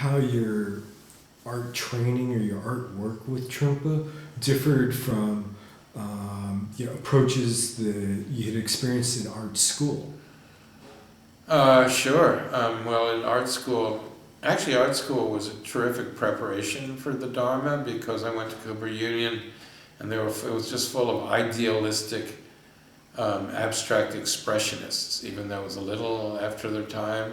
how your art training or your art work with Trungpa differed from approaches that you had experienced in art school. Sure. Well, in art school was a terrific preparation for the Dharma, because I went to Cooper Union, and it was just full of idealistic, abstract expressionists, even though it was a little after their time,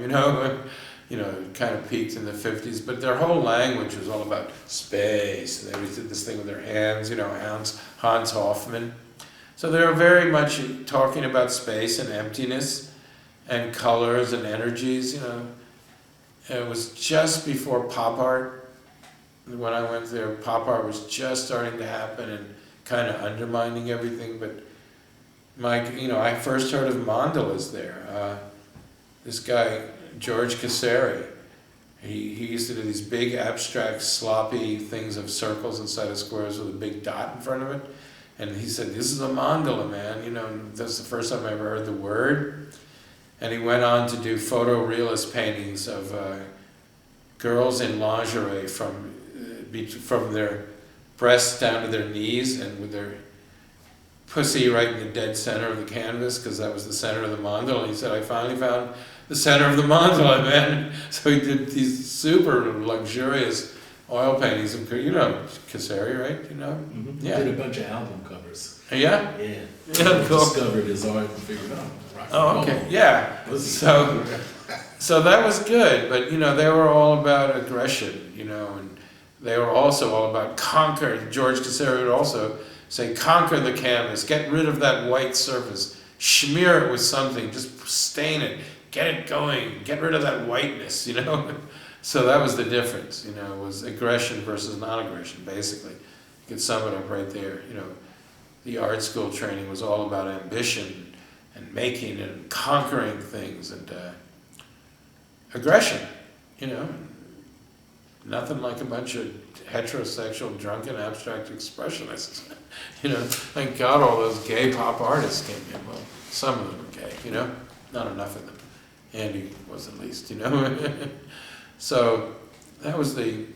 kind of peaked in the 50s, but their whole language was all about space. They always did this thing with their hands, Hans Hofmann. So they were very much talking about space and emptiness and colors and energies, It was just before pop art. When I went there, pop art was just starting to happen and kind of undermining everything. But I first heard of mandalas there. This guy, George Casari, he used to do these big abstract sloppy things of circles inside of squares with a big dot in front of it. And he said, "This is a mandala, man." That's the first time I ever heard the word. And he went on to do photorealist paintings of girls in lingerie from their breasts down to their knees, and with their pussy right in the dead center of the canvas, because that was the center of the mandala. And he said, "I finally found the center of the mandala, man." So he did these super luxurious oil paintings of, Casari, right? Mm-hmm. Yeah. He did a bunch of album covers. Yeah? Yeah. Yeah, cool. Discovered his art and figured out. Oh, okay. Yeah. So that was good, but they were all about aggression, and they were also all about conquer. George Casari would also say, conquer the canvas, get rid of that white surface, smear it with something, just stain it, get it going, get rid of that whiteness, So that was the difference, was aggression versus non-aggression, basically. You could sum it up right there, The art school training was all about ambition and making and conquering things and aggression, Nothing like a bunch of heterosexual, drunken, abstract expressionists. Thank God all those gay pop artists came in. Well, some of them were gay, not enough of them. Andy was at least, So that was the,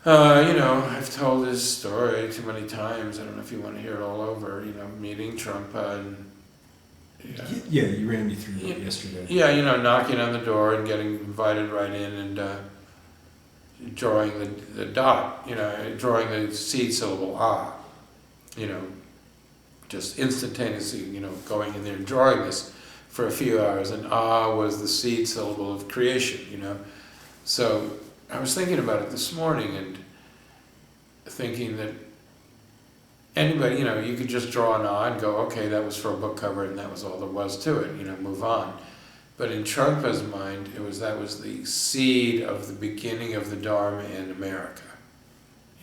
I've told this story too many times. I don't know if you want to hear it all over, meeting Trungpa and... Yeah, you ran me through that yesterday. Yeah, knocking on the door and getting invited right in and drawing the dot, drawing the seed syllable, ah, just instantaneously, going in there and drawing this for a few hours, and ah was the seed syllable of creation, So I was thinking about it this morning and thinking that anybody, you could just draw an ah and go, okay, that was for a book cover and that was all there was to it, move on. But in Trungpa's mind, that was the seed of the beginning of the Dharma in America,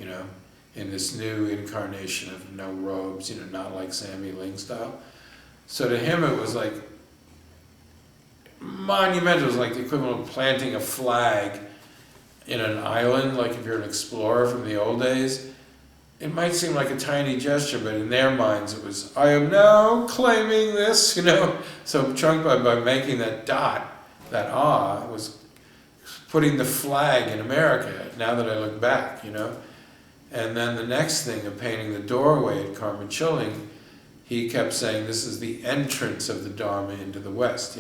in this new incarnation of no robes, not like Sammy Ling style. So to him it was like monumental. It was like the equivalent of planting a flag in an island, like if you're an explorer from the old days. It might seem like a tiny gesture, but in their minds it was, I am now claiming this, So Trungpa, by making that dot, that ah, was putting the flag in America, now that I look back, And then the next thing of painting the doorway at Karma Chilling, he kept saying, this is the entrance of the Dharma into the West.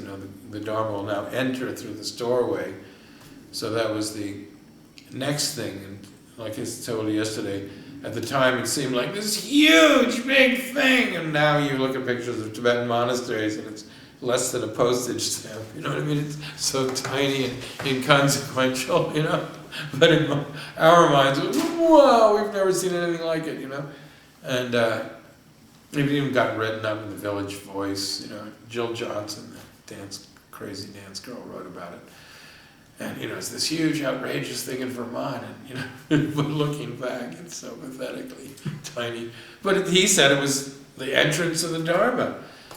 The Dharma will now enter through this doorway. So that was the next thing. And like I told you yesterday, at the time it seemed like this huge, big thing. And now you look at pictures of Tibetan monasteries and it's less than a postage stamp. You know what I mean? It's so tiny and inconsequential, But in our minds, whoa, we've never seen anything like it, And it even got written up in the Village Voice, Jill Johnson, the crazy dance girl, wrote about it. And, it's this huge, outrageous thing in Vermont, and, but looking back, it's so pathetically tiny. But he said it was the entrance of the Dharma.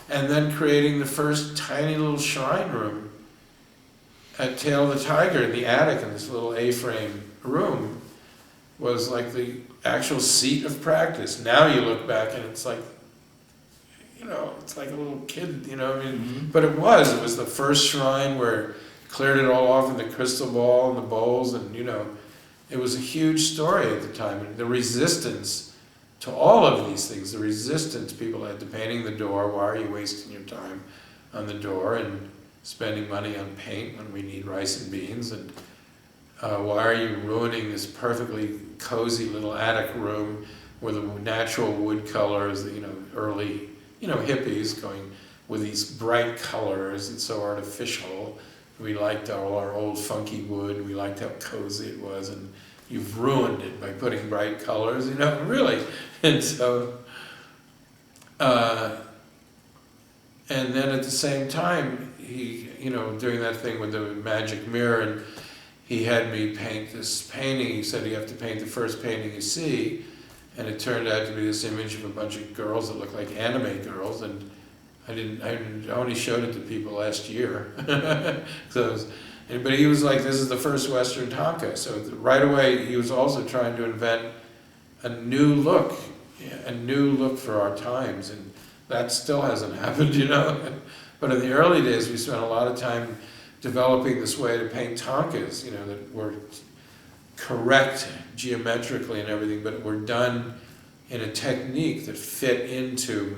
And then creating the first tiny little shrine room at Tail of the Tiger in the attic in this little A-frame room was like the actual seat of practice. Now you look back and it's like, it's like a little kid, Mm-hmm. But it was the first shrine where cleared it all off in the crystal ball and the bowls, and it was a huge story at the time. And the resistance to all of these things, the resistance people had to painting the door. Why are you wasting your time on the door and spending money on paint when we need rice and beans? And why are you ruining this perfectly cozy little attic room with the natural wood colors, early, hippies going with these bright colors? It's so artificial. We liked all our old funky wood. We liked how cozy it was, and you've ruined it by putting bright colors, really. And so, and then at the same time, he, doing that thing with the magic mirror, and he had me paint this painting. He said, you have to paint the first painting you see. And it turned out to be this image of a bunch of girls that looked like anime girls. And I only showed it to people last year. But he was like, this is the first Western Thangka. So right away, he was also trying to invent a new look for our times. And that still hasn't happened, But in the early days, we spent a lot of time developing this way to paint Thangkas, that were correct geometrically and everything, but were done in a technique that fit into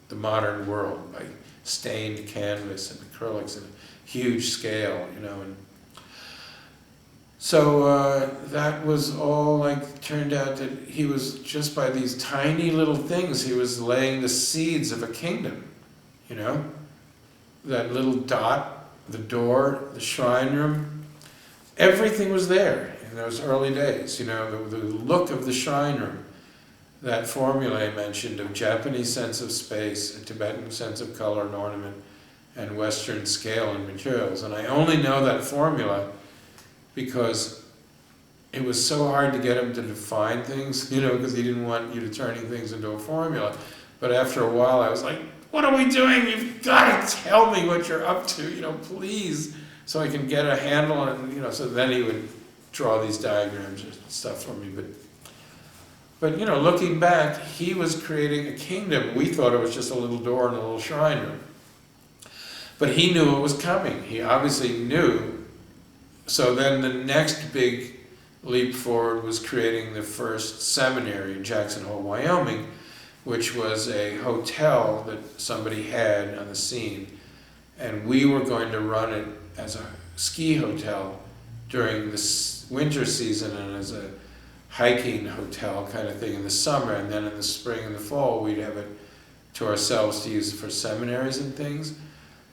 the modern world by stained canvas and acrylics at a huge scale, and so that was all turned out that he was just by these tiny little things, he was laying the seeds of a kingdom, that little dot, the door, the shrine room, everything was there in those early days, the look of the shrine room, that formula I mentioned of Japanese sense of space, a Tibetan sense of color and ornament, and Western scale and materials. And I only know that formula because it was so hard to get him to define things, because he didn't want you to turning things into a formula. But after a while I was like, what are we doing? You've got to tell me what you're up to, please, so I can get a handle on it, so then he would draw these diagrams and stuff for me. But looking back, he was creating a kingdom. We thought it was just a little door and a little shrine room. But he knew it was coming. He obviously knew. So then the next big leap forward was creating the first seminary in Jackson Hole, Wyoming, which was a hotel that somebody had on the scene. And we were going to run it as a ski hotel during the winter season and as a hiking hotel kind of thing in the summer. And then in the spring and the fall, we'd have it to ourselves to use for seminaries and things.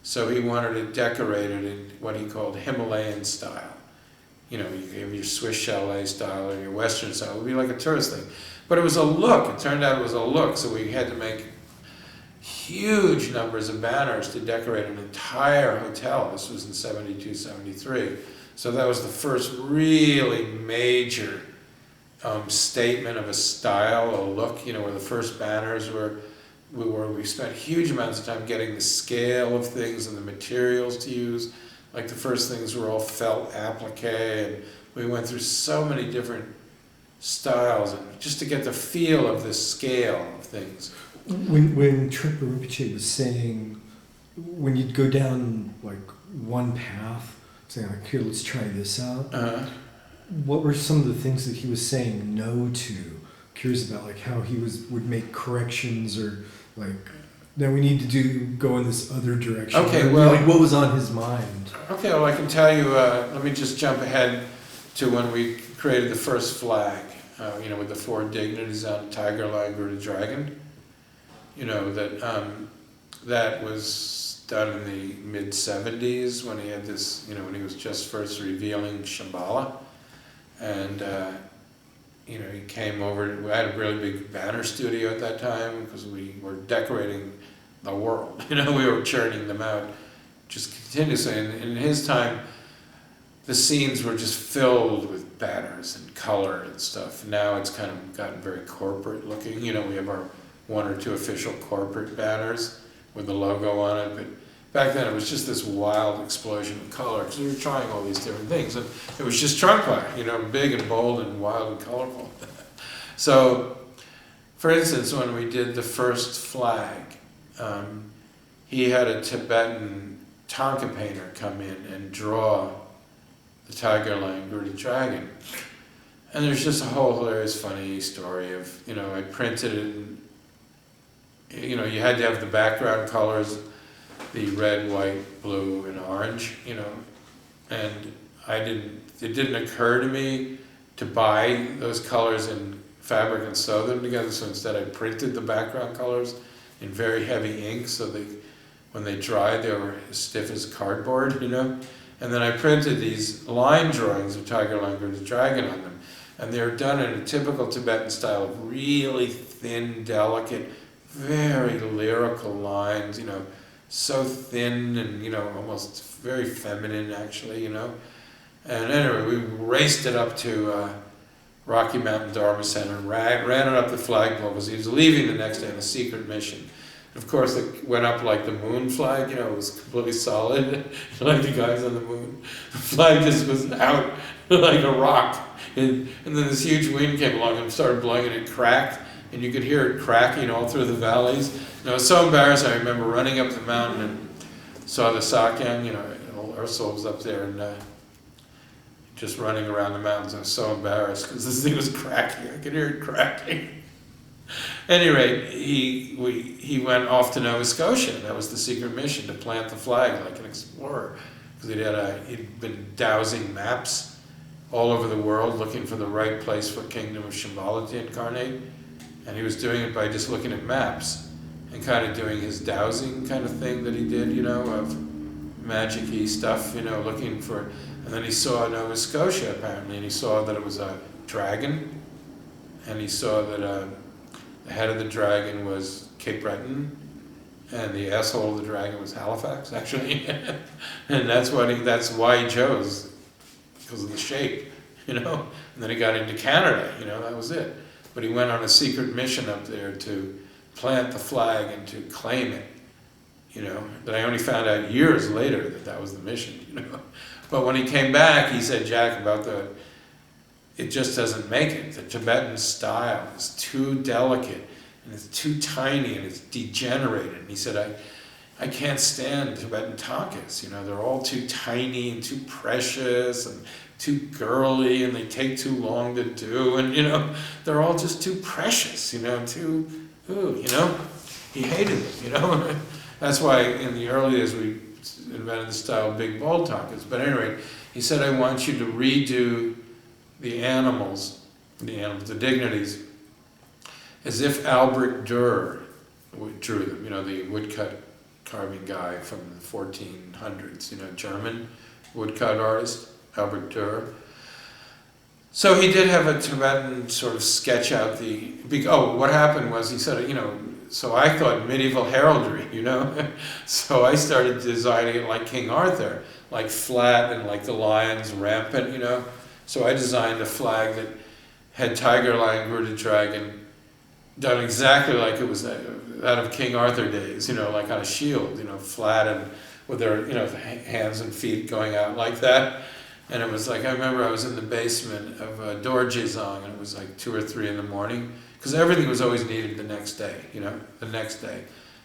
So he wanted it decorated in what he called Himalayan style. You have your Swiss chalet style or your Western style. It would be like a tourist thing. But it was a look. It turned out it was a look. So we had to make huge numbers of banners to decorate an entire hotel. This was in 72, 73. So that was the first really major statement of a style, a look, where the first banners were. We spent huge amounts of time getting the scale of things and the materials to use. Like the first things were all felt applique, and we went through so many different styles, and just to get the feel of the scale of things. When Trungpa Rinpoche was saying, when you'd go down one path, saying here, let's try this out, what were some of the things that he was saying no to? Curious about how he would make corrections, or now we need to go in this other direction. Okay, well, what was on his mind? Okay, well, I can tell you. Let me just jump ahead to when we created the first flag. With the 4 dignities on tiger, lion, Buddha, dragon. That was done in the mid-70s when he had this. When he was just first revealing Shambhala, and. He came over. We had a really big banner studio at that time because we were decorating the world. We were churning them out just continuously. And in his time, the scenes were just filled with banners and color and stuff. Now it's kind of gotten very corporate looking. We have our 1 or 2 official corporate banners with the logo on it. But back then it was just this wild explosion of color because we were trying all these different things. And it was just Trungpa, big and bold and wild and colorful. So, for instance, when we did the first flag, he had a Tibetan Thangka painter come in and draw the tiger lion girded dragon. And there's just a whole hilarious, funny story of, I printed it, and, you had to have the background colors, the red, white, blue, and orange, and it didn't occur to me to buy those colors in fabric and sew them together, so instead I printed the background colors in very heavy ink, so when they dried, they were as stiff as cardboard, and then I printed these line drawings of tiger, lion, girded dragon on them, and they were done in a typical Tibetan style of really thin, delicate, very lyrical lines, so thin and, almost very feminine, actually, And anyway, we raced it up to Rocky Mountain Dharma Center and ran it up the flagpole because he was leaving the next day on a secret mission. Of course, it went up like the moon flag, it was completely solid, like the guys on the moon. The flag just was out like a rock. And then this huge wind came along and started blowing, and it cracked, and you could hear it cracking all through the valleys. And I was so embarrassed. I remember running up the mountain and saw the Sakyam, our souls up there, and just running around the mountains. I was so embarrassed because this thing was cracking. I could hear it cracking. At any rate, he went off to Nova Scotia. That was the secret mission, to plant the flag like an explorer. Because he'd been dowsing maps all over the world, looking for the right place for Kingdom of Shambhala to incarnate. And he was doing it by just looking at maps and kind of doing his dowsing kind of thing that he did, of magic-y stuff, looking for... And then he saw Nova Scotia, apparently, and he saw that it was a dragon, and he saw that the head of the dragon was Cape Breton, and the asshole of the dragon was Halifax, actually. And that's why he chose, because of the shape, And then he got into Canada, that was it. But he went on a secret mission up there to plant the flag and to claim it, That I only found out years later that was the mission, But when he came back, he said, Jack, it just doesn't make it. The Tibetan style is too delicate, and it's too tiny, and it's degenerated. And he said, I can't stand Tibetan Thangkas, they're all too tiny and too precious and too girly, and they take too long to do, and they're all just too precious, too, he hated it, That's why in the early days we invented the style of big bold Thangkas. But anyway, he said, I want you to redo the animals, the dignities, as if Albrecht Dürer drew them, the woodcut carving guy from the 1400s, German woodcut artist, Albrecht Dürer. So he did have a Tibetan sort of sketch out what happened was he said, so I thought medieval heraldry, So I started designing it like King Arthur, like flat and like the lions rampant, So I designed a flag that had tiger, lion, girded dragon, done exactly like it was out of King Arthur days, like on a shield, flat and with their, hands and feet going out like that. And it was like, I remember I was in the basement of Dorjezong, and it was like 2 or 3 in the morning, because everything was always needed the next day, the next day.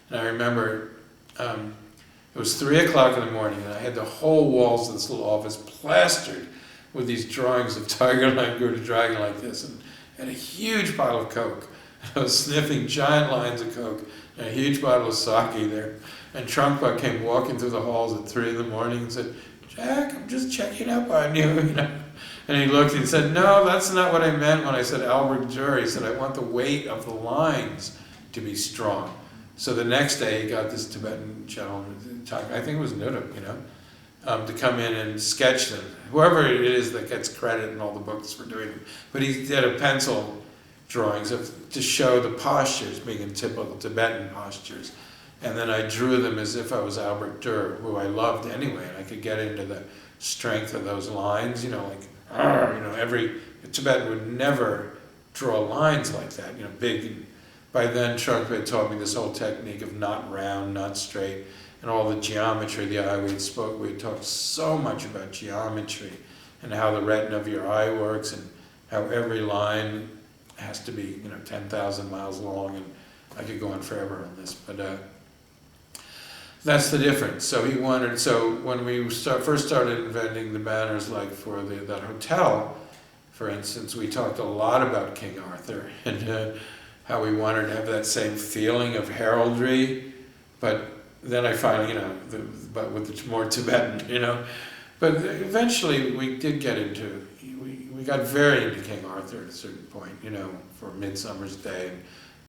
And I remember it was 3 o'clock in the morning, and I had the whole walls of this little office plastered with these drawings of tiger, lion, girded dragon like this, and a huge pile of Coke. I was sniffing giant lines of Coke and a huge bottle of sake there. And Trungpa came walking through the halls at 3 in the morning and said, Jack, I'm just checking up on you, And he looked and said, no, that's not what I meant when I said Albrecht Dürer. He said, I want the weight of the lines to be strong. So the next day he got this Tibetan gentleman, I think it was Nuduk, to come in and sketch them. Whoever it is that gets credit in all the books for doing them. But he did a pencil drawings to show the postures, being in typical Tibetan postures. And then I drew them as if I was Albrecht Dürer, who I loved anyway, and I could get into the strength of those lines, every Tibetan would never draw lines like that, big. And by then, Trungpa had taught me this whole technique of not round, not straight, and all the geometry of the eye. We had talked so much about geometry and how the retina of your eye works and how every line has to be, 10,000 miles long, and I could go on forever on this, but That's the difference. So he wanted. So when we first started inventing the banners, like for that hotel, for instance, we talked a lot about King Arthur and how we wanted to have that same feeling of heraldry, but then I finally, but with the more Tibetan, But eventually we did get into, we got very into King Arthur at a certain point, for Midsummer's Day.